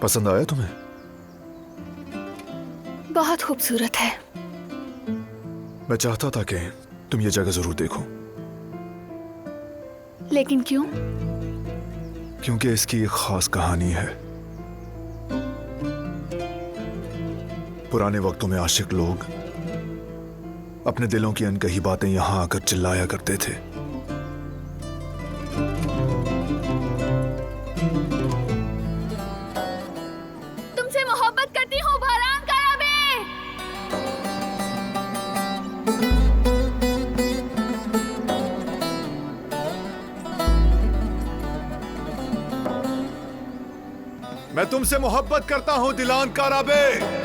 पसंद आया तुम्हें? बहुत खूबसूरत है। मैं चाहता था कि तुम ये जगह जरूर देखो। लेकिन क्यों? क्योंकि इसकी एक खास कहानी है। पुराने वक्तों में आशिक लोग अपने दिलों की अनकही बातें यहां आकर चिल्लाया करते थे। तुमसे मोहब्बत करती हूँ बारान कराबे। मैं तुमसे मोहब्बत करता हूं दिलान काराबे।